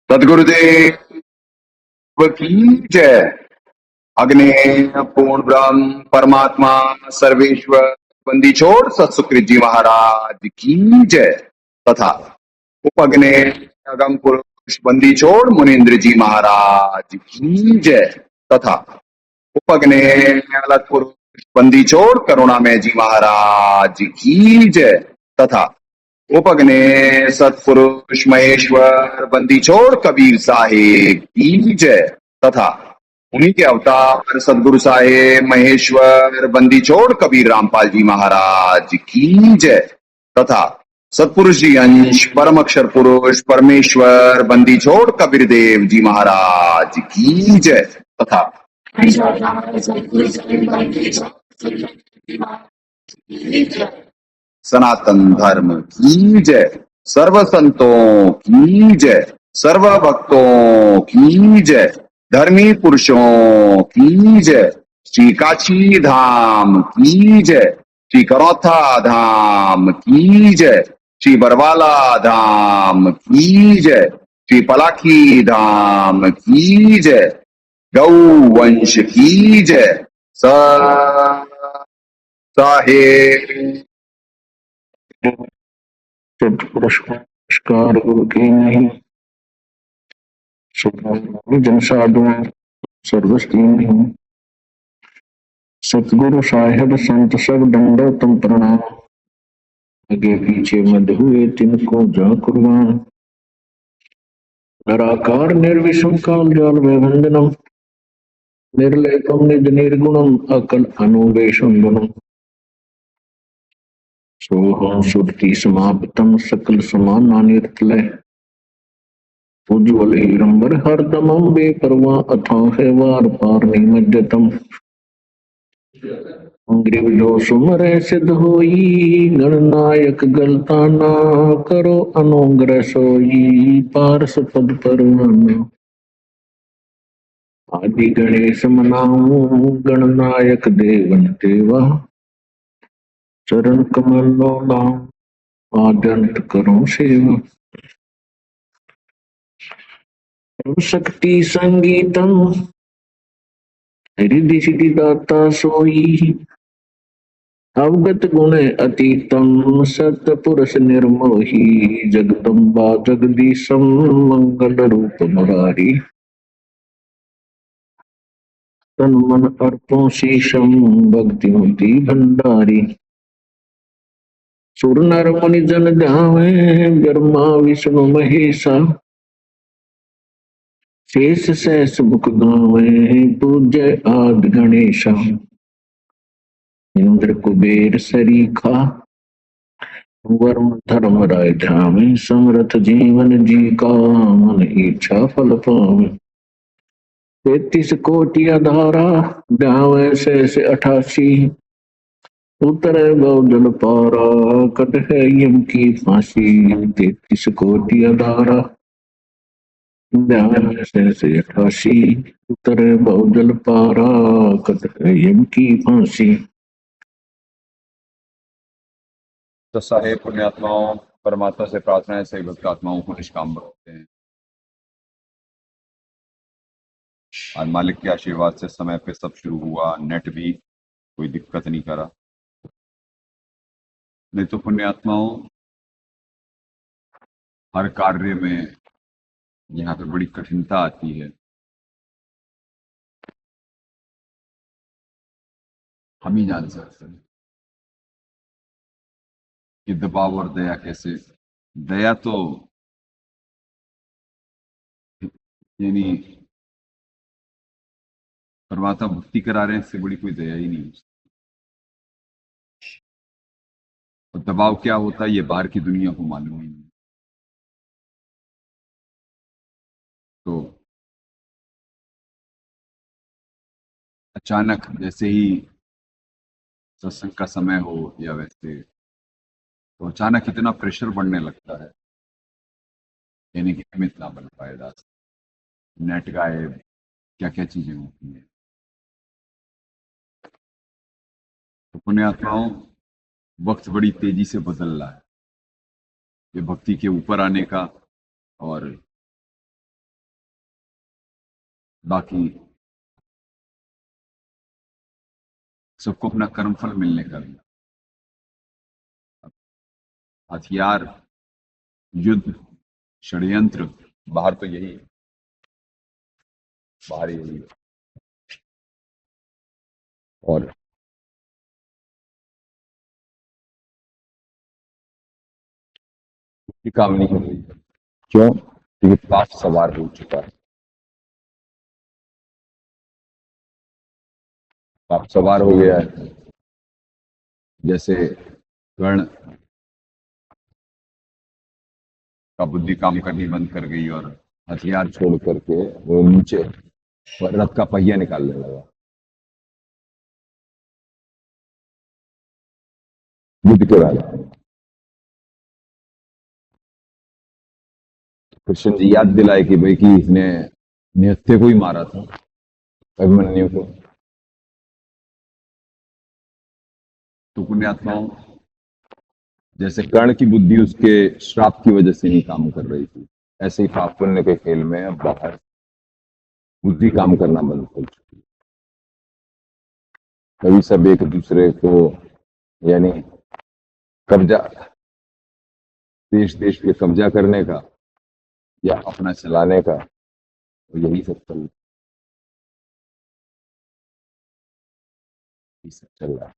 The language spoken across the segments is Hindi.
सदगुरुदेव की जय। अग्नि पूर्ण ब्रह्म परमात्मा सर्वेश्वर बंदी छोड़ सत्सुकृत जी महाराज की जय तथा उपग्ने अगम पुरुष बंदी छोड़ मुनीन्द्र जी महाराज की जय तथा उपग्ने अलग पुरुष बंदी छोड़ करुणामय जी महाराज की जय तथा उपग्ने सतपुरुष महेश्वर बंदी छोड़ कबीर साहेब की जय तथा उन्हीं के अवतार सदगुरु साहेब महेश्वर बंदी छोड़ कबीर रामपाल जी महाराज की जय तथा सतपुरुष जी अंश परम अक्षर पुरुष परमेश्वर बंदी छोड़ कबीर देव जी महाराज की जय तथा सनातन धर्म की जय। सर्व संतों की जय। सर्व भक्तों की जय। धर्मी पुरुषों की जय। श्री काशी धाम की जय। श्री करौथा धाम की जय। श्री बरवाला धाम की जय। श्री पलाखी धाम की जय। गौ वंश की जय। साहेब सत्पुरुष को नमस्कार गुरु की नहीं जन साधु सर्वस्ती नहीं सतगुरु साहेब संत सब दंडोतम प्रणाम आगे पीछे मध हुए तिनको जा कुर्बान निराकार निर्विषम काल जाल वंदनम निर्लेपम निज निर्गुणम अकल अनुवेशम गुणम सोहम सुरति समाप्तम सकल समाना निर्तलय उज्ज्वल हिरंबर हरदमं बेपरवाह अथाह वार पार निमज्जतम ग्रीवजो सुमरे सिद्ध होई गणनायक गलता ना करो अनुग्रह सोई पारस पद परवाना आदि गणेश मनाऊं गणनायक देवन देवा चरण कमलो नाम आदंत करो सेवा शक्ति संगीतम हृदय सिद्धिदाता सोई अवगत गुण अतीतम सत पुरुष निर्मोही जगदम्बा जगदीशम मंगल रूप मुरारी तन मन अर्पो शीशम भक्ति मुक्ति भंडारी सुर नर मुनि जन ध्यावे ब्रह्मा विष्णु महेशा शेष सहस मुख गावे पूज्य आदि गणेशा इंद्र कुबेर सरीखा वर्म धर्म राय ध्यावे समरथ जीवन जी का मन इच्छा फल पावे 33 कोटि आधारा ध्यावे शेष 88 उतरे गौजल पारा कट है यम की फांसी 33 कोटि आधारा ध्यावे शेष 88 उतरे गौजल पारा कट है यम की फांसी। तो सारे पुण्यात्माओं परमात्मा से प्रार्थना है सही भक्त आत्माओं को निष्काम रखते हैं और मालिक के आशीर्वाद से समय पे सब शुरू हुआ। नेट भी कोई दिक्कत नहीं करा। नहीं तो पुण्यात्माओं हर कार्य में यहाँ पे बड़ी कठिनता आती है। हम ही जान सकते हैं कि दबाव और दया कैसे। दया तो यानी परमात्मा भक्ति करा रहे हैं, इससे बड़ी कोई दया ही नहीं हो सकती। और दबाव क्या होता है ये बाहर की दुनिया को मालूम ही नहीं। तो अचानक जैसे ही सत्संग का समय हो या वैसे तो अचानक इतना प्रेशर बढ़ने लगता है यानी कि हम इतना बन पाएगा। नेट गायब, क्या क्या चीजें होती हैं। तो पुण्यात्माओं वक्त बड़ी तेजी से बदल रहा है ये भक्ति के ऊपर आने का और बाकी सबको अपना कर्मफल मिलने का भी। हथियार, युद्ध, षड्यंत्र बाहर तो यही है, बाहर यही है। और ये काम नहीं हो रही है। क्यों? क्योंकि पाप सवार हो चुका है। पाप सवार हो गया है। जैसे कर्ण का बुद्धि काम करनी बंद कर गई और हथियार छोड़ करके वो नीचे रथ का पहिया निकालने लगा बुद्ध के बाद। कृष्ण जी याद दिलाए कि भाई कि इसने निहत्थे को ही मारा था, अभिमन्यु को। तो पुण्यात्माओं, जैसे कर्ण की बुद्धि उसके श्राप की वजह से नहीं काम कर रही थी, ऐसे ही पाप पुण्य के खेल में अब बाहर बुद्धि काम करना बंद कर चुकी है। कभी सब एक दूसरे को यानी कब्जा, देश देश पे कब्जा करने का या अपना चलाने का, तो यही सब चल रहा है।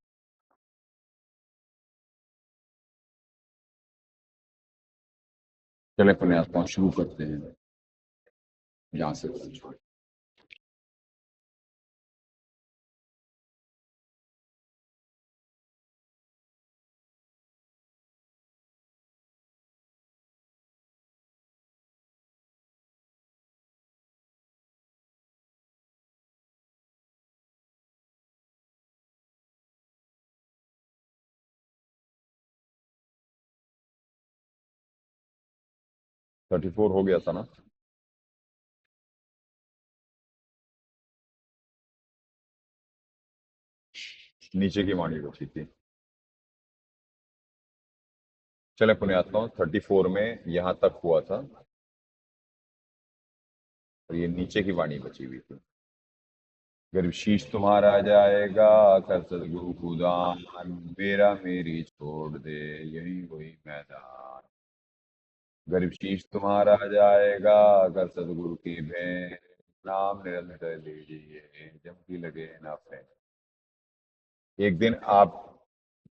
चले पुण्यात्मा शुरू करते हैं यहां से। 34 हो गया था ना? नीचे की वाणी बची थी। चले पुण्यात्मा, 34 में यहां तक हुआ था और ये नीचे की वाणी बची हुई थी। गर्भ शीश तुम्हारा जाएगा, कर सदगुरु को दान, मेरा मेरी छोड़ दे यही वही मैदान। गर्भ शीश तुम्हारा जाएगा, कर सदगुरु की भेंट, नाम निरंतर लीजिए जब भी लगे ना फैन। एक दिन आप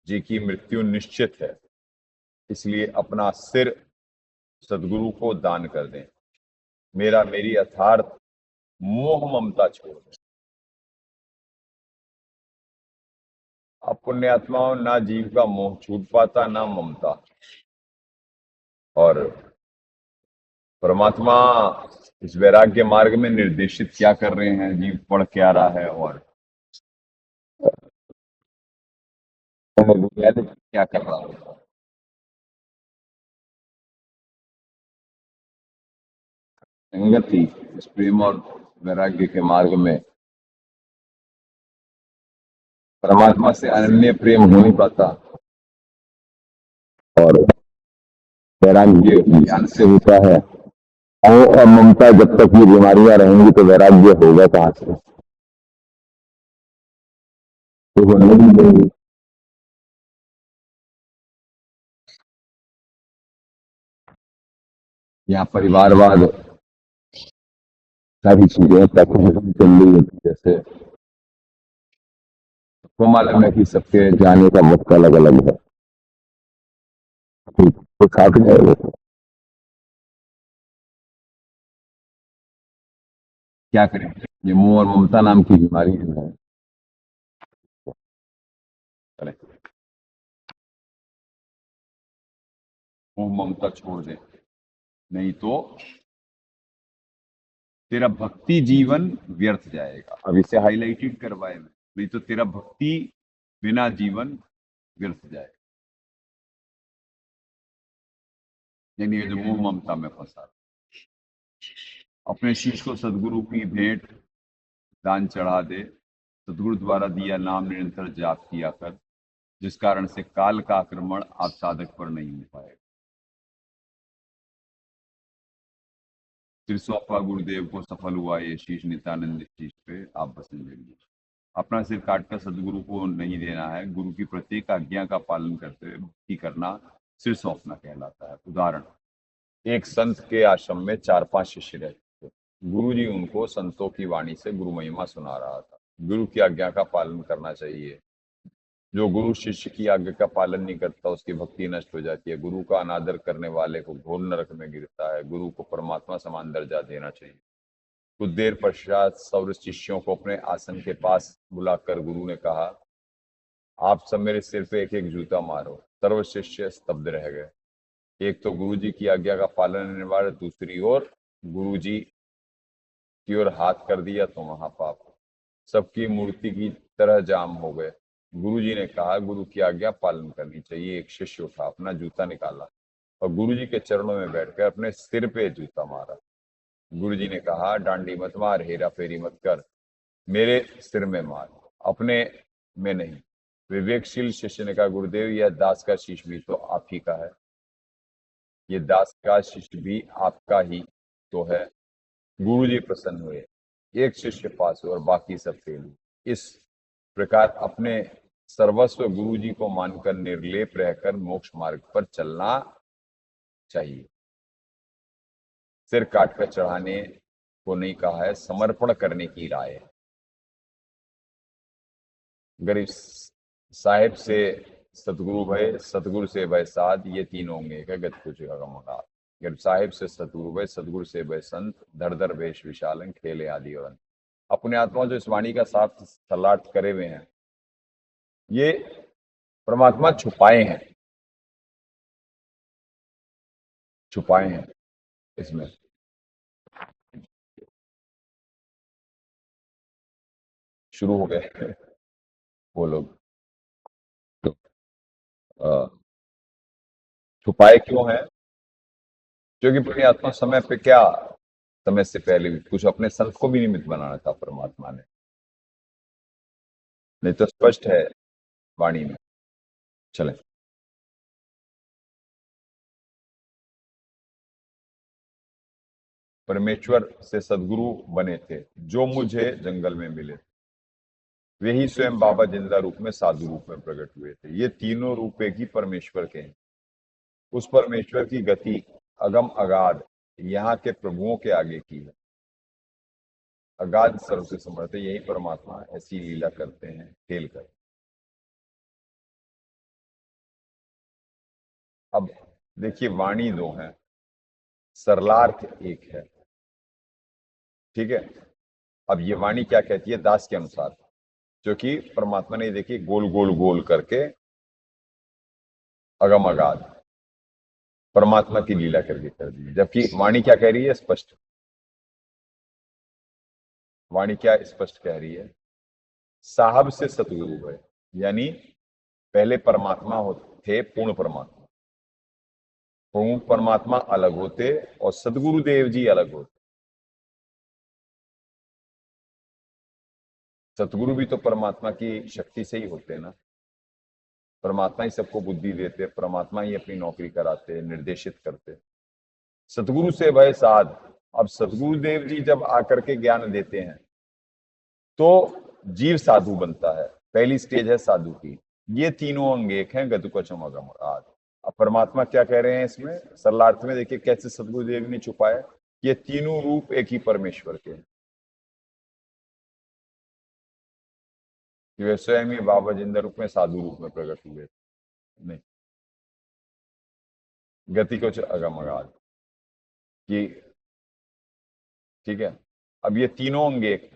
जी की मृत्यु निश्चित है, इसलिए अपना सिर सदगुरु को दान कर दें। मेरा मेरी अर्थात मोह ममता छोड़ दें। अब पुण्यात्माओं, ना जीव का मोह छूट पाता ना ममता, और परमात्मा इस वैराग्य मार्ग में निर्देशित क्या कर रहे हैं, जीव पढ़ क्या रहा है और क्या कर रहा है। संगत ही इस प्रेम और वैराग्य के मार्ग में परमात्मा से अनन्य प्रेम हो नहीं पाता, और वैराग्य ज्ञान से होता है। और ममता जब तक ये बीमारियां रहेंगी तो वैराग्य होगा कहां से? तो वो नहीं देंगे। यहाँ परिवारवाद सारी चीजें प्रकृति चल रही होती, जैसे तो मालूम है कि सबके जाने का वक्त अलग अलग है। तो साथ में क्या करें, ये मोह और ममता नाम की बीमारी है। चले, मोह ममता छोड़ दे, नहीं तो तेरा भक्ति जीवन व्यर्थ जाएगा। अब इसे हाईलाइटेड करवाए में, नहीं तो तेरा भक्ति बिना जीवन व्यर्थ जाएगा। यानी ये जो मोह ममता में फंसा, अपने शीश को सदगुरु की भेंट दान चढ़ा दे, सदगुरु द्वारा दिया नाम निरंतर जाप किया कर, जिस कारण से काल का आक्रमण आप साधक पर नहीं हो पाएगा। सिर सौंपा गुरुदेव को सफल हुआ ये शीश, नित्यानंद शीश पे आप बसन देंगे। अपना सिर काटकर सदगुरु को नहीं देना है, गुरु की प्रत्येक आज्ञा का पालन करते हुए भक्ति करना सिर सौंपना कहलाता है। उदाहरण, एक संत के आश्रम में 4-5 शिष्य रहते थे। गुरु जी उनको संतों की वाणी से गुरु महिमा सुना रहा था। गुरु की आज्ञा का पालन करना चाहिए। जो गुरु शिष्य की आज्ञा का पालन नहीं करता उसकी भक्ति नष्ट हो जाती है। गुरु का अनादर करने वाले को घोर नरक में गिरता है। गुरु को परमात्मा समान दर्जा देना चाहिए। कुछ देर पश्चात सर्व शिष्यों को अपने आसन के पास बुलाकर गुरु ने कहा, आप सब मेरे सिर पे एक एक जूता मारो। सर्व शिष्य स्तब्ध रह गए। एक तो गुरु जी की आज्ञा का पालन अनिवार्य, दूसरी ओर गुरु जी की ओर हाथ कर दिया तो महापाप। सबकी मूर्ति की तरह जाम हो गए। गुरु जी ने कहा, गुरु की आज्ञा पालन करनी चाहिए। एक शिष्य उठा, अपना जूता निकाला और गुरु जी के चरणों में बैठकर अपने सिर पे जूता मारा। गुरु जी ने कहा, डांडी मत मार, हेरा फेरी मत कर, मेरे सिर में मार, अपने में नहीं। विवेकशील शिष्य ने कहा, गुरुदेव यह दास का शीश भी तो आप ही का है, ये दास का शिष्य भी आपका ही तो है। गुरु जी प्रसन्न हुए। एक शिष्य पास हुआ और बाकी सब फेल हुए। इस प्रकार अपने सर्वस्व गुरु जी को मानकर निर्लेप रहकर मोक्ष मार्ग पर चलना चाहिए। सिर काटकर चढ़ाने को नहीं कहा है, समर्पण करने की राय है। गरीब साहिब से सतगुरु भय, सतगुरु से भय साध, ये तीन होंगे क्या गति कुछ का। गरीब साहिब से सतगुरु भय, सतगुरु से भय संत, धर धर वेश विशालन, खेले आदि और अंत। अपने आत्मा जो इस वाणी का साफ सलाट करे हुए हैं, ये परमात्मा छुपाए हैं इसमें। शुरू हो गए वो लोग तो छुपाए क्यों है? क्योंकि पूरी आत्मा समय पे क्या, समय से पहले भी कुछ अपने संत को भी निमित्त बनाना था परमात्मा ने, नहीं तो स्पष्ट है वाणी में। चले, परमेश्वर से सदगुरु बने थे जो मुझे जंगल में मिले, वे ही स्वयं बाबा जिंदा रूप में साधु रूप में प्रकट हुए थे। ये तीनों रूप एक ही परमेश्वर के हैं। उस परमेश्वर की गति अगम अगाध यहाँ के प्रभुओं के आगे की है। अगाध सर्व से समर्थ है, यही परमात्मा ऐसी लीला करते हैं खेल कर। अब देखिए, वाणी दो है, सरलार्थ एक है, ठीक है। अब ये वाणी क्या कहती है? दास के अनुसार, जो कि परमात्मा ने देखिए गोल गोल गोल करके अगम अगाध परमात्मा की लीला करके कर दी। जबकि वाणी क्या कह रही है? स्पष्ट। वाणी क्या स्पष्ट कह रही है? साहब से सतगुरु है, यानी पहले परमात्मा थे पूर्ण परमात्मा। पूर्ण परमात्मा अलग होते और सदगुरु देव जी अलग होते। सतगुरु भी तो परमात्मा की शक्ति से ही होते हैं ना। परमात्मा ही सबको बुद्धि देते, परमात्मा ही अपनी नौकरी कराते, निर्देशित करते। सतगुरु से भय साध। अब सतगुरु देव जी जब आकर के ज्ञान देते हैं तो जीव साधु बनता है। पहली स्टेज है साधु की। ये तीनों अंग एक हैं, गतुकचम अगम आद। अब परमात्मा क्या कह रहे हैं इसमें सरलार्थ में? देखिए कैसे सतगुरु देव ने छुपाया। ये तीनों रूप एक ही परमेश्वर के हैं। वे स्वयं ही बाबा जिंदा रूप में साधु रूप में प्रकट हुए। नहीं, गति कुछ अगम अगाध की, ठीक है। अब ये तीनों अंग एक।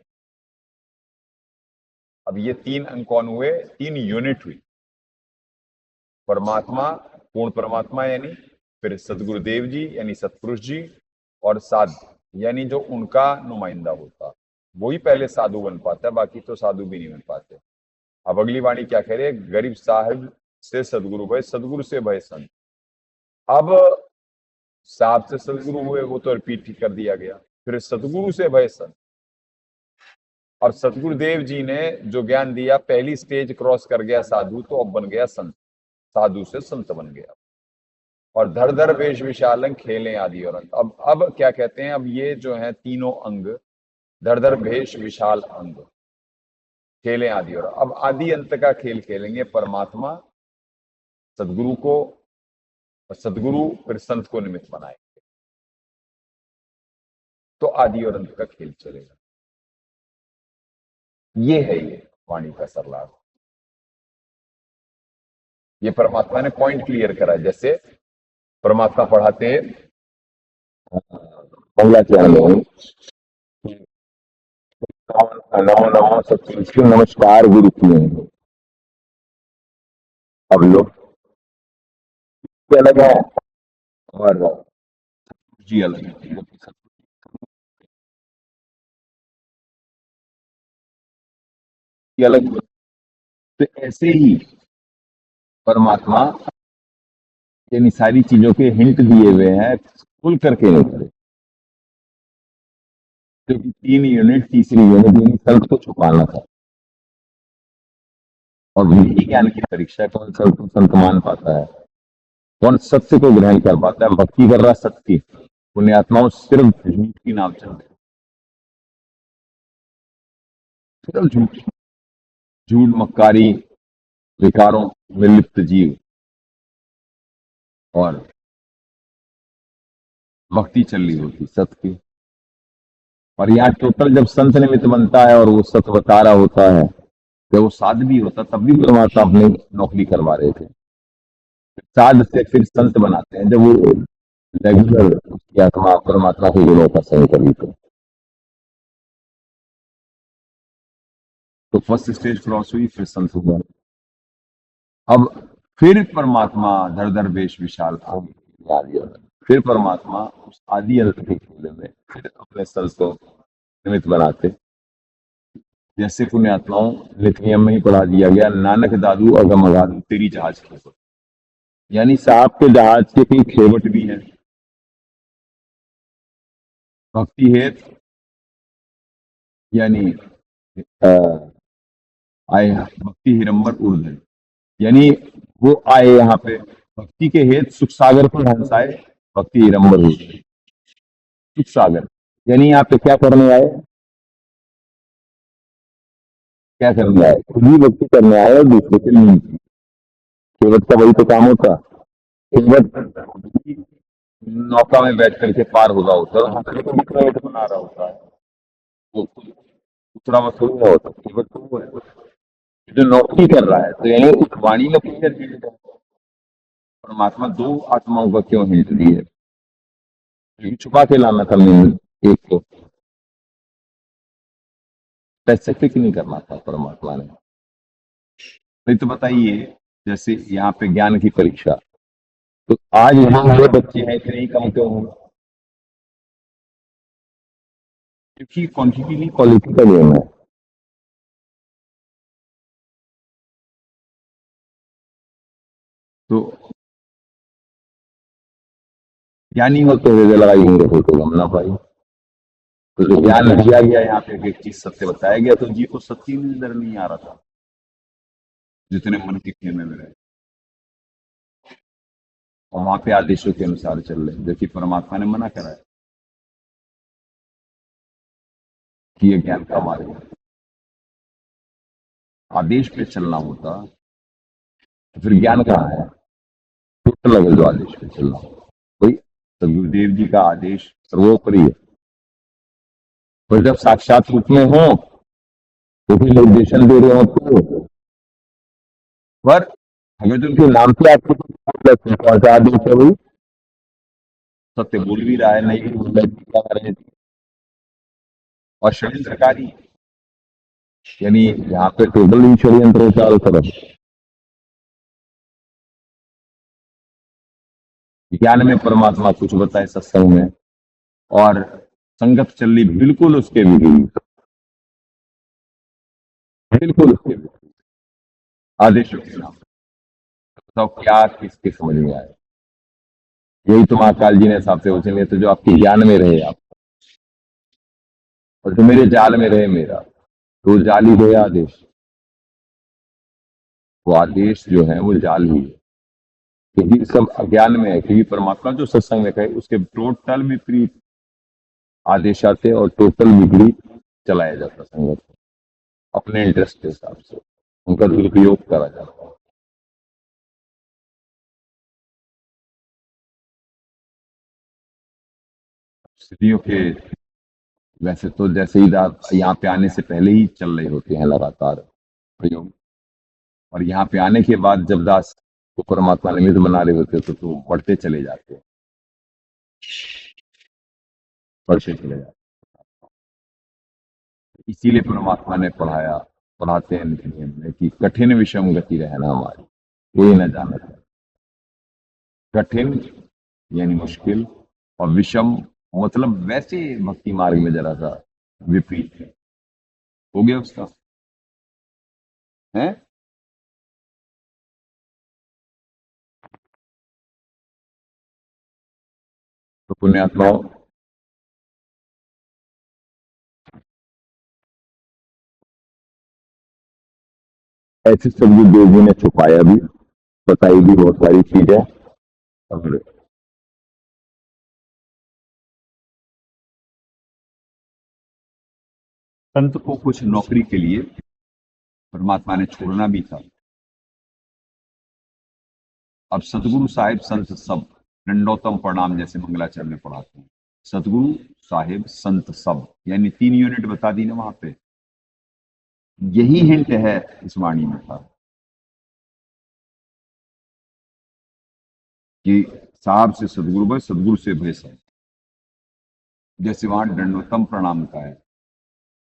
अब ये तीन अंग कौन हुए? तीन यूनिट हुई। परमात्मा, पूर्ण परमात्मा यानी, फिर सदगुरुदेव जी यानी सतपुरुष जी, और साधु यानी जो उनका नुमाइंदा होता, वही पहले साधु बन पाता है, बाकी तो साधु भी नहीं बन पाते। अब अगली वाणी क्या कह रहे हैं? गरीब साहिब से सदगुरु भय, सदगुरु से भय संत। अब साहब से सदगुरु हुए, वो तो रिपीट कर दिया गया। फिर सदगुरु से भय संत, और सदगुरुदेव जी ने जो ज्ञान दिया, पहली स्टेज क्रॉस कर गया साधु, तो अब बन गया संत। साधु से संत बन गया। और धर धर वेश विशालं खेलें आदि और अंत। अब क्या कहते हैं, अब ये जो है तीनों अंग, धर धर भेष विशाल अंग, खेलें आदि और, अब आदि अंत का खेल खेलेंगे परमात्मा सदगुरु को, और सदगुरु फिर संत को निमित्त बनाएंगे, तो आदि और अंत का खेल चलेगा। ये है ये वाणी का सरलार्थ। ये परमात्मा ने पॉइंट क्लियर करा। जैसे परमात्मा पढ़ाते हैं मंगलाचरण में, नमो नमो सत्य नमस्कार गुरु किए हैं। अब लोग के अलग है और जी अलग है, ये अलग। तो ऐसे ही परमात्मा यानी सारी चीजों के हिंट दिए हुए हैं, खुल करके नहीं करे, क्योंकि 3 यूनिट, तीसरी यूनिट यानी संत को छुपाना था। और विधि ज्ञान की परीक्षा कौन संत को संत मान पाता है, कौन सत्य को ग्रहण कर पाता है। भक्ति कर रहा सत्य की, पुण्यात्माओं सिर्फ झूठ की नाव चलते, सिर्फ झूठ, झूठ मक्कारी विकारों में लिप्त जीव, और भक्ति चल रही होती सत्य की। और यहाँ टोटल जब संत निमित्त बनता है और वो सत्य बता रहा होता है, जब वो साध भी होता तब भी परमात्मा अपनी नौकरी करवा रहे थे। साध से फिर संत बनाते हैं जब वो रेगुलर उसकी आत्मा परमात्मा के गुणों का सही करी। तो फर्स्ट स्टेज क्रॉस हुई, फिर संत हुआ। अब फिर परमात्मा धर धर वेश विशाल आदि, फिर परमात्मा उस आदि अंत के खेले में फिर अपने संत को निमित्त बनाते। जैसे पुण्यात्माओं लिथनियम में ही पढ़ा दिया गया, नानक दादू अगम अगाधु तेरी जहाज खेवट, यानी साहब के जहाज के कई खेवट भी है। भक्ति हेत यानी आए भक्ति हिरंबर उर्धन, यानी वो आए यहाँ पे भक्ति के हेत सुख सागर पर हंसाए, भक्ति हिरंबर उर्धन। सुख सागर यानी यहाँ पे क्या करने आए, क्या करने आए, खुद ही भक्ति करने आए और दूसरे के लिए। केवट का वही तो काम होता। केवट नौका में बैठ करके पार हो रहा होता है, दूसरे को भी केवट बना रहा होता है, वो दूसरा मत थोड़ी ना होता। केवट तो वो है जो नौकरी कर रहा है। तो यानी उस वाणी में क्लियर हिंट है। परमात्मा 2 आत्माओं का क्यों हिंट दिए, क्योंकि छुपा के लाना था मैंने, एक को स्पेसिफिक नहीं करना था परमात्मा ने। नहीं तो बताइए, जैसे यहाँ पे ज्ञान की परीक्षा, तो आज यहाँ जो बच्चे हैं इतने ही कम क्यों होंगे, क्योंकि क्वांटिटी नहीं क्वालिटी का गेम है। तो ज्ञानी हो तो हृदय लगाएंगे तो गम ना पाई। तो जो ज्ञान दिया गया यहाँ पे एक चीज सत्य बताया गया, तो जी को सत्य नजर नहीं आ रहा था जितने मन के खेमे में रहे, और वहां पे आदेशों के अनुसार चल रहे, जबकि परमात्मा ने मना करा है कि ये ज्ञान का मार्ग है। आदेश पे चलना होता तो फिर ज्ञान कहाँ है, टोटल लेवल जो आदेश पे चलना होता। वही तो गुरुदेव जी का आदेश सर्वोपरि है। और जब साक्षात रूप में हो तो फिर निर्देशन दे रहे हो, तो पर अगर जो उनके नाम से आपको कौन सा आदेश है, वही सत्य बोल भी रहा है, नहीं भी बोल रहा है, और षड्यंत्रकारी यानी यहाँ पे टोटल ही षड्यंत्र चारों तरफ। ज्ञान में परमात्मा कुछ बताए सत्संग में, और संगत चल रही बिल्कुल उसके विपरीत, बिल्कुल उसके विपरीत आदेशों के नाम। तो क्या किसके समझ में आए, यही तो महाकाल जी ने साहब से पूछेंगे, तो जो आपके ज्ञान में रहे आप, और जो मेरे जाल में रहे मेरा, तो जाल ही गया आदेश। वो आदेश जो है वो जाल ही है। क्योंकि सब अज्ञान में है, क्योंकि परमात्मा जो सत्संग में कहे उसके टोटल विपरीत आदेश आते और टोटल विपरीत चलाया जाता संगत को, अपने इंटरेस्ट के हिसाब से उनका दुरुपयोग करा जाता है। स्त्रियों के वैसे तो जैसे ही दास यहाँ पे आने से पहले ही चल रहे होते हैं लगातार प्रयोग, और यहाँ पे आने के बाद जब दास को परमात्मा निमित्त बना रहे होते तो बढ़ते चले जाते हैं, बढ़ते चले जाते हैं। इसीलिए परमात्मा ने पढ़ाते हैं नियम में कि कठिन विषम गति रहना हमारी, कोई न जाना है। कठिन यानी मुश्किल, और विषम मतलब वैसे भक्ति मार्ग में जरा सा विपरीत है। हो गया उसका है। तो पुण्यात्माओं, ऐसे सदगुरु देव जी ने छुपाया भी, बताई भी बहुत सारी चीजें। और संत को कुछ नौकरी के लिए परमात्मा ने छोड़ना भी था। अब सतगुरु साहिब संत सब दंडोतम प्रणाम जैसे मंगलाचरण में पढ़ाते हैं। सतगुरु साहिब संत सब यानी 3 यूनिट बता दी ना वहां पे। यही हिंट है इस वाणी में था कि साहब से सदगुरु भय, सदगुरु से भय सब। जैसे वहां दंडोतम प्रणाम का है,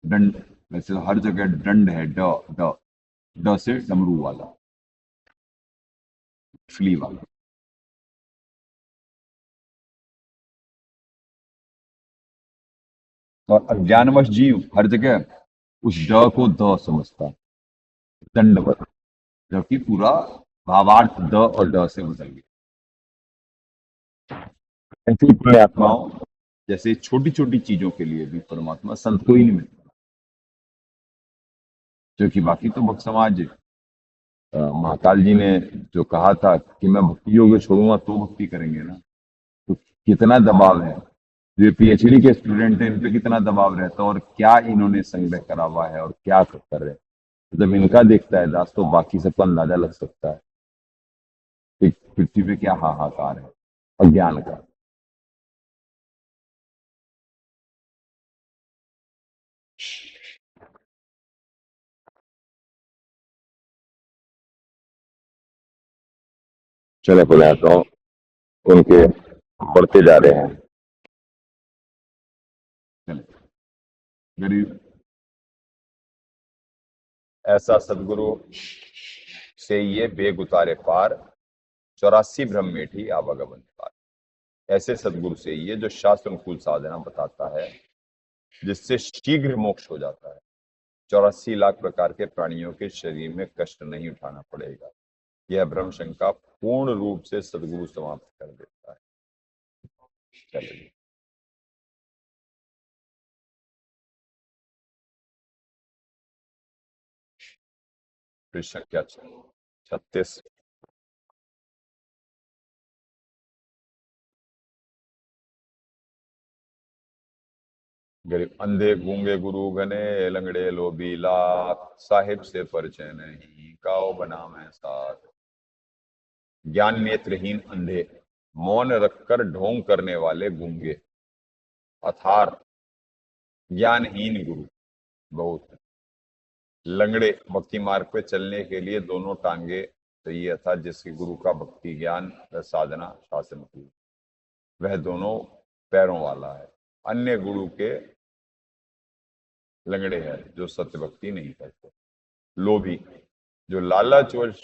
दंड वैसे हर जगह दंड है, ड से डमरू वाला, फली वाला। और अज्ञानवश जीव हर जगह उस ड को द समझता है, दंडवत, जबकि पूरा भावार्थ द और ड से बदल गया। ऐसी पुण्य आत्माओं जैसे छोटी छोटी चीजों के लिए भी परमात्मा संत को ही नहीं मिलता, क्योंकि बाकी तो भक्त समाज महाकाल जी ने जो कहा था कि मैं भक्ति योग छोड़ूंगा तो भक्ति करेंगे ना, तो कितना दबाव है। जो पीएचडी के स्टूडेंट हैं इन पे कितना दबाव रहता है, और क्या इन्होंने संग्रह करा हुआ है और क्या कर रहे हैं। तो जब इनका देखता है दास तो बाकी सबका अंदाजा लग सकता है कि पृथ्वी पे क्या हाहाकार है अज्ञान का। चले बोले तो उनके बढ़ते जा रहे हैं। चले गरीब ऐसा सदगुरु से ये बेग उतारे पार, 84 ब्रह्म मेठी आवागमन पार। ऐसे सदगुरु से ये जो शास्त्र अनुकूल साधना बताता है जिससे शीघ्र मोक्ष हो जाता है। 84 लाख प्रकार के प्राणियों के शरीर में कष्ट नहीं उठाना पड़ेगा। यह भ्रम शंका पूर्ण रूप से सदगुरु समाप्त कर देता है। चलिए प्रश्न क्या 36। गरीब अंधे गूंगे गुरु घने, लंगड़े लोभी लाख, साहिब से परिचय नहीं, काओ बना मैं साथ। ज्ञान नेत्रहीन अंधे, मौन रखकर ढोंग करने वाले गूंगे, अथार ज्ञानहीन गुरु बहुत है। लंगड़े भक्ति मार्ग पे चलने के लिए दोनों टांगे चाहिए, अर्थात जिसके गुरु का भक्ति ज्ञान साधना शासन की, वह दोनों पैरों वाला है। अन्य गुरु के लंगड़े हैं जो सत्य भक्ति नहीं करते। लोभी जो लालचवश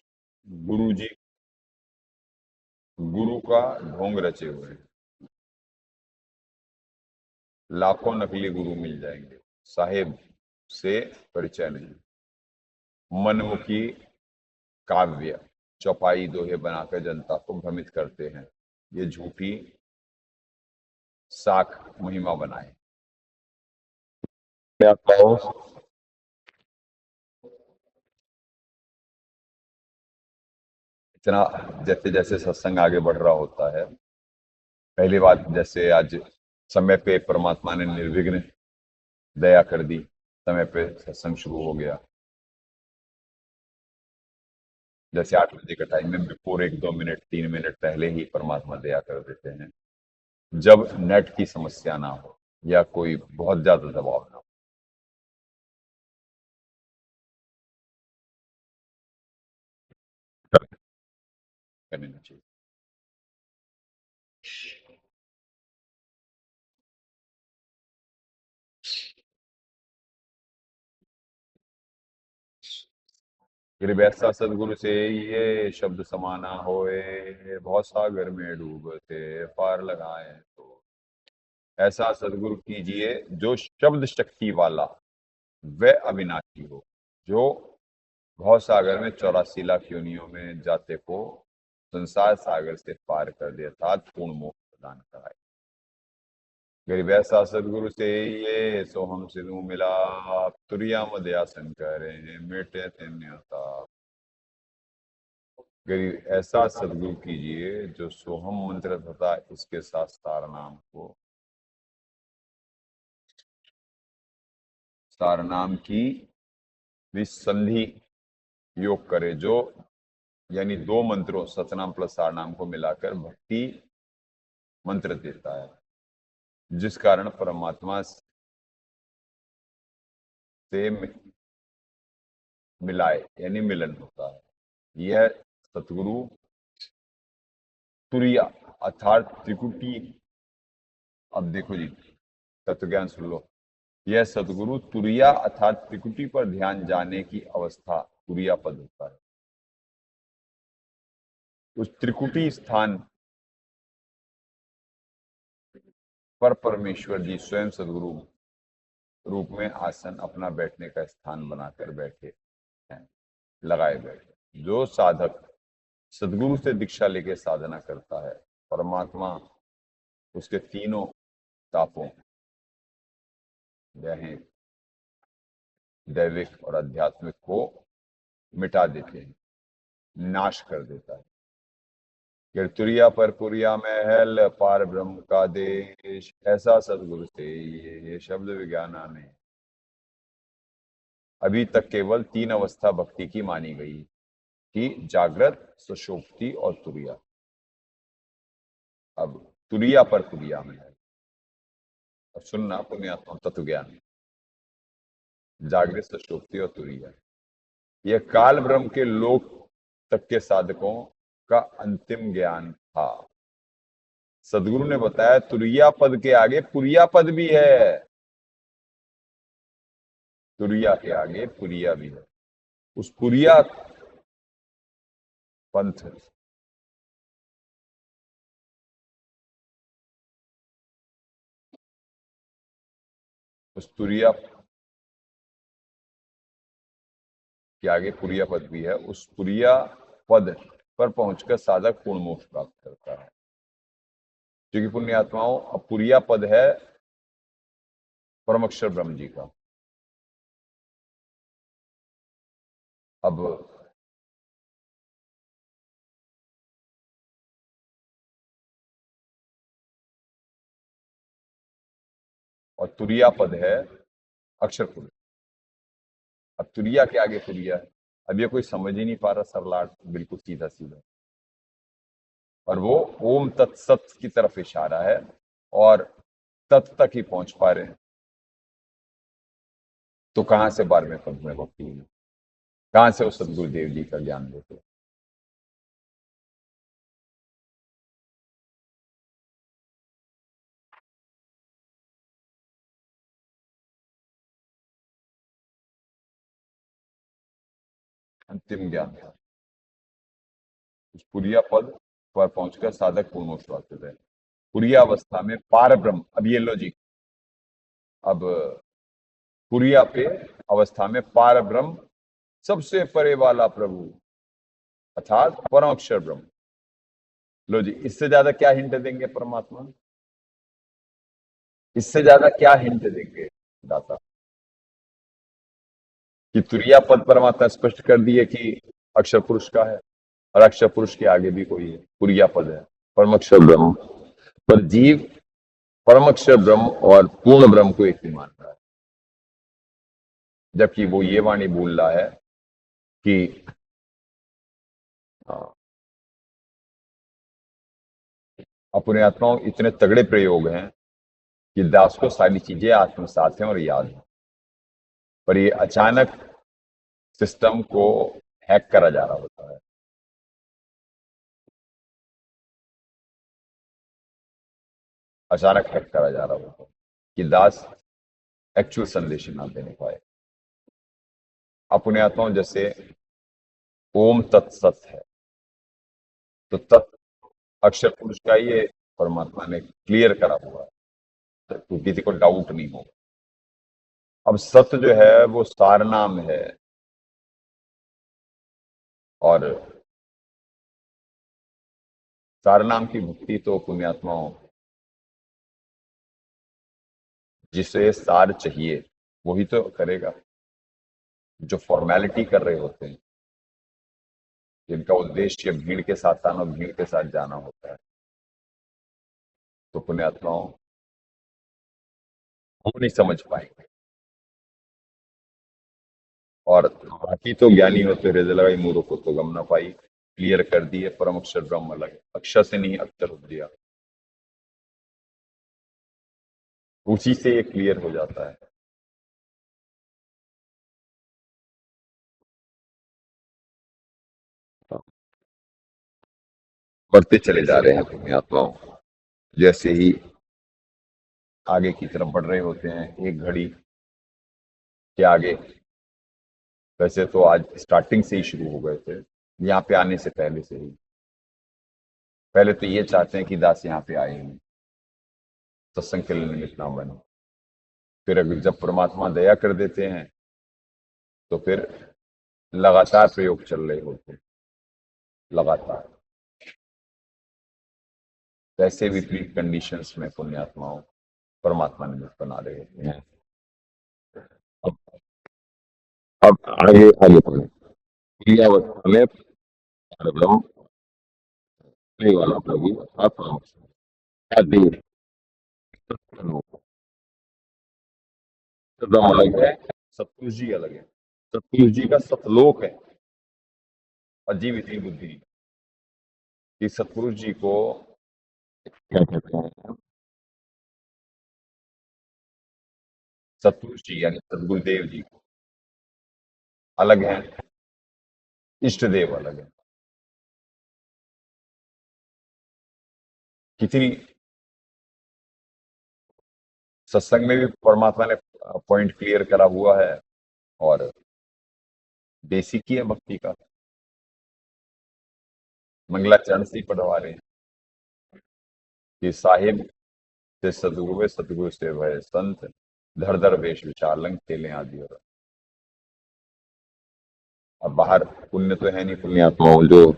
गुरु का ढोंग रचे हुए हैं। लाखों नकली गुरु मिल जाएंगे, साहेब से परिचय नहीं। मनमुखी काव्य चौपाई दोहे बनाकर जनता को भ्रमित करते हैं, ये झूठी साख महिमा बनाए। इतना जैसे जैसे सत्संग आगे बढ़ रहा होता है, पहली बात जैसे आज समय पे परमात्मा ने निर्विघ्न दया कर दी, समय पे सत्संग शुरू हो गया। जैसे 8 बजे का टाइम में बिफोर 1-2 मिनट 3 मिनट पहले ही परमात्मा दया कर देते हैं, जब नेट की समस्या ना हो या कोई बहुत ज्यादा दबाव ना हो। कर लेना चाहिए। गरीब ऐसा सदगुरु से ये शब्द समाना होए, बहुत सागर में डूबते पार लगाए तो। ऐसा सदगुरु कीजिए जो शब्द शक्ति वाला वह अविनाशी हो, जो भव सागर में 84 लाख योनियों में जाते को संसार सागर से पार कर दे, अर्थात पूर्ण मोक्ष प्रदान कराए। गरीब ऐसा सदगुरु से ये सो हम सिद्धू मिला, तुरिया मध्यासन करें मिटे तेन्यता। गरीब ऐसा सदगुरु कीजिए जो सोहम मंत्र तथा इसके साथ सार नाम की विसंधि योग करे, जो यानी 2 मंत्रों सतनाम प्लस सार नाम को मिलाकर भक्ति मंत्र देता है, जिस कारण परमात्मा से मिलाए यानी मिलन होता है। यह सतगुरु तुरिया अर्थात त्रिकुटी, अब देखो जी तत्व ज्ञान सुन लो, यह सतगुरु तुरिया अर्थात त्रिकुटी पर ध्यान जाने की अवस्था तुरिया पद होता है। उस त्रिकुटी स्थान पर परमेश्वर जी स्वयं सदगुरु रूप में आसन अपना बैठने का स्थान बनाकर बैठे हैं, लगाए बैठे। जो साधक सदगुरु से दीक्षा लेके साधना करता है, परमात्मा उसके तीनों तापों दैविक और आध्यात्मिक को मिटा देते हैं, नाश कर देता है। तुरिया पर पुरिया महल पार ब्रह्म का देश, ऐसा सदगुरु से ये शब्द विज्ञान आने। अभी तक केवल 3 अवस्था भक्ति की मानी गई कि जागृत, सुषुप्ति और तुरिया। अब तुरिया पर पुरिया महल, अब सुनना पुण्यात्मा तत्व ज्ञान, जागृत, सुषुप्ति और तुरिया, यह काल ब्रह्म के लोक तक के साधकों का अंतिम ज्ञान था। सदगुरु ने बताया तुरिया पद के आगे पुरिया पद भी है, तुरिया के आगे पुरिया भी है। उस पुरिया पंथ उस तुरिया के आगे पुरिया पद भी है। उस पुरिया पद पर पहुंचकर साधक पूर्ण मोक्ष प्राप्त करता है। क्योंकि पुण्य आत्माओं, अब पुरिया पद है परमक्षर ब्रह्म जी का। अब और तुरिया पद है अक्षर पुरुष। अब तुरिया के आगे तुरिया है। अब ये कोई समझ ही नहीं पा रहा, सरलाट बिल्कुल सीधा सीधा, और वो ओम तत्सत की तरफ इशारा है और तत् तक ही पहुंच पा रहे हैं। तो कहां से 12वें पद में भक्ति हुई, कहां से उस सदगुरुदेव जी का ज्ञान देते? अंतिम ज्ञान था। उस पुरिया पद पर पहुंचकर साधक पूर्ण मोक्ष प्राप्त होते हैं। पुरिया अवस्था में पार ब्रह्म, अब ये लो जी, अब पुरिया पे अवस्था में पार ब्रह्म, सबसे परे वाला प्रभु अर्थात परम अक्षर ब्रह्म। लो जी, इससे ज्यादा क्या हिंट देंगे परमात्मा? इससे ज्यादा क्या हिंट देंगे दाता? कि तुरिया पद परमात्मा स्पष्ट कर दिए कि अक्षर पुरुष का है, और अक्षर पुरुष के आगे भी कोई है, कुरिया पद है, परमक्षर ब्रह्म। पर जीव परमक्षर ब्रह्म और पूर्ण ब्रह्म को एक ही मान रहा है, जबकि वो ये वाणी बोल रहा है कि अपने आत्माओं इतने तगड़े प्रयोग हैं कि दास को सारी चीजें आत्मसात हैं और याद है, पर ये अचानक सिस्टम को हैक करा जा रहा होता है। अचानक हैक करा जा रहा होता है कि दास एक्चुअल संदेश ना देने पाए। अपने आत्माओं जैसे ओम तत्सत है, तो तत् अक्षर पुरुष का ये परमात्मा ने क्लियर करा हुआ है, तो किसी को डाउट नहीं होगा। अब सत्य जो है वो सार नाम है, और सार नाम की भक्ति तो पुण्यात्माओं जिसे सार चाहिए वही तो करेगा। जो फॉर्मेलिटी कर रहे होते हैं, जिनका उद्देश्य भीड़ के साथ आना, भीड़ के साथ जाना होता है, तो पुण्यात्माओं वो नहीं समझ पाएंगे। और बाकी तो ज्ञानी होते हृदय लगाई मूर्ख को तो गम न पाई, क्लियर कर दिए परम अक्षर ब्रह्म अलग है। अक्षर से नहीं अक्षर हो दिया, उसी से ये क्लियर हो जाता है। बढ़ते चले जा रहे हैं पुण्यात्माओं, जैसे ही आगे की तरफ बढ़ रहे होते हैं। एक घड़ी के आगे, वैसे तो आज स्टार्टिंग से ही शुरू हो गए थे, यहाँ पे आने से पहले से ही। पहले तो ये चाहते हैं कि दास यहाँ पे आए हैं, सत्संग के लिए निमित्त ना बने। फिर अगर जब परमात्मा दया कर देते हैं तो फिर लगातार प्रयोग चल रहे होते हैं, लगातार। वैसे विपरीत कंडीशंस में पुण्यात्माओं परमात्मा निमित्त बना रहे होते हैं। अब आगे आगे पढ़े। क्रियावस्था में परब्रह्म नहीं वाला प्रभु अर्थात परमात्मा देव ब्रह्म अलग है, सतपुरुष जी अलग है। सतपुरुष जी का सतलोक है, अजीब इतनी बुद्धि कि सतपुरुष जी को क्या कहते हैं, सतपुरुष जी यानी सदगुरुदेव जी अलग है, इष्ट देव अलग है। कितनी सत्संग में भी परमात्मा ने पॉइंट क्लियर करा हुआ है, और बेसिक ही है भक्ति का। मंगलाचरण से ही पढ़वा रहे हैं कि साहिब से सदगुरु, सदगुरु से भय संत, धर धर वेश विचार लंग खेले आदि। और अब बाहर पुण्य तो है नहीं, पुण्यात्माओं जो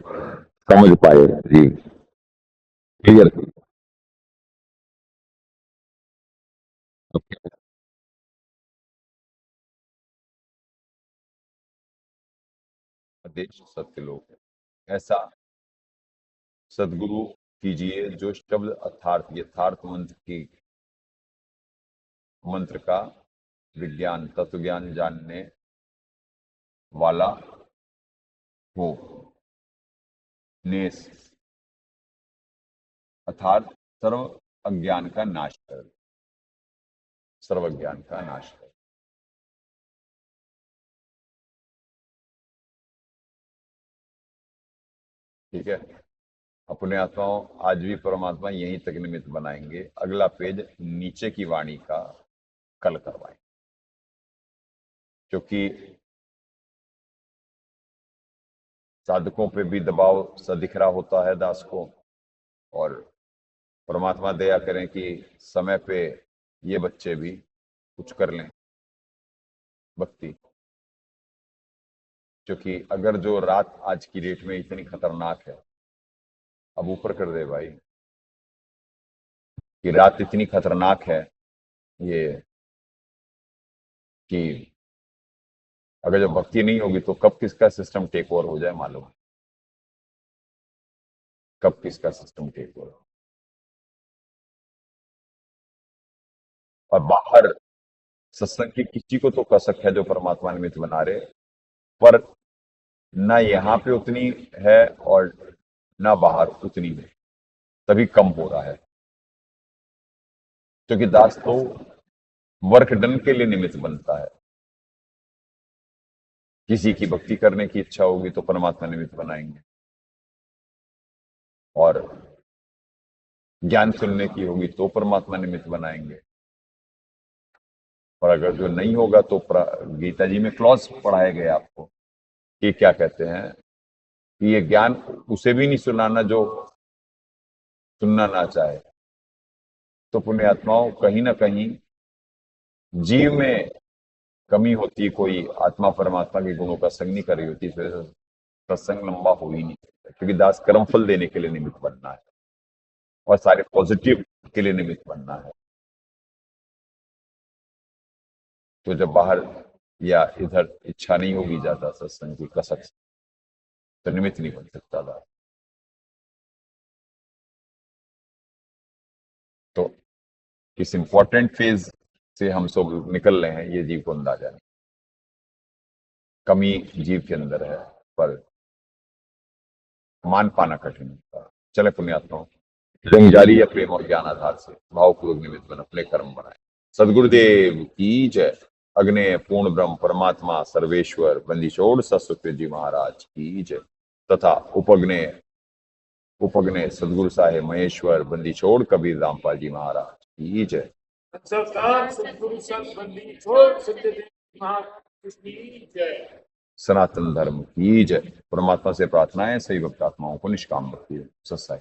समझ पाए जी क्लियर। देश सत्य लोक है, ऐसा सदगुरु कीजिए जो शब्द अर्थार्थ यथार्थ मंत्र का विज्ञान तत्व ज्ञान जानने वाला हो। नेस अर्थात सर्व अज्ञान का नाश कर, सर्व ज्ञान का नाश कर। ठीक है, अपने आत्माओं आज भी परमात्मा यहीं तक निमित्त बनाएंगे। अगला पेज नीचे की वाणी का कल करवाएं, क्योंकि साधकों पे भी दबाव सा दिख रहा होता है दास को, और परमात्मा दया करें कि समय पे ये बच्चे भी कुछ कर लें भक्ति। क्योंकि अगर जो रात आज की डेट में इतनी खतरनाक है, अब ऊपर कर दे भाई कि रात इतनी खतरनाक है ये, कि अगर जब भक्ति नहीं होगी तो कब किसका सिस्टम टेक ओवर हो जाए मालूम। कब किसका सिस्टम ठीक हो रहा है। और बाहर सत्संग की किसी को तो कसक है जो परमात्मा निमित्त बना रहे, पर ना यहाँ पे उतनी है और ना बाहर उतनी है, तभी कम हो रहा है। क्योंकि दास तो वर्क डन के लिए निमित्त बनता है। किसी की भक्ति करने की इच्छा होगी तो परमात्मा निमित्त बनाएंगे, और ज्ञान सुनने की होगी तो परमात्मा निमित्त बनाएंगे। और अगर जो नहीं होगा तो गीता जी में क्लॉज पढ़ाए गए आपको कि क्या कहते हैं कि ये ज्ञान उसे भी नहीं सुनाना जो सुनना ना चाहे। तो पुण्यात्माओं, कहीं ना कहीं जीव में कमी होती, कोई आत्मा परमात्मा के गुणों का संग नहीं कर रही होती, फिर सत्संग लंबा हो ही नहीं सकता। क्योंकि दास कर्मफल देने के लिए निमित्त बनना है और सारे पॉजिटिव के लिए निमित्त बनना है। तो जब बाहर या इधर इच्छा नहीं होगी ज्यादा सत्संग की कसक से, तो निमित्त नहीं बन सकता दास। तो इस इंपॉर्टेंट फेज से हम सब निकल रहे हैं, ये जीव को अंदाजा नहीं। कमी जीव के अंदर है, पर मान पाना कठिन होता है। चले पुण्यात्माओं, जंग जारी है प्रेम और ज्ञान आधार से, भावपूर्वक निमित्त बन अपने कर्म बनाए। सदगुरुदेव की जय। अग्ने पूर्ण ब्रह्म परमात्मा सर्वेश्वर बंदीछोड़ सतसुखदेव जी महाराज की जय। तथा उपग्ने सदगुरु साहेब महेश्वर बंदीछोड़ कबीर रामपाल जी महाराज की जय। सनातन धर्म की जय। परमात्मा से प्रार्थना है सही भक्त आत्माओं को निष्काम भक्ति सत्साई।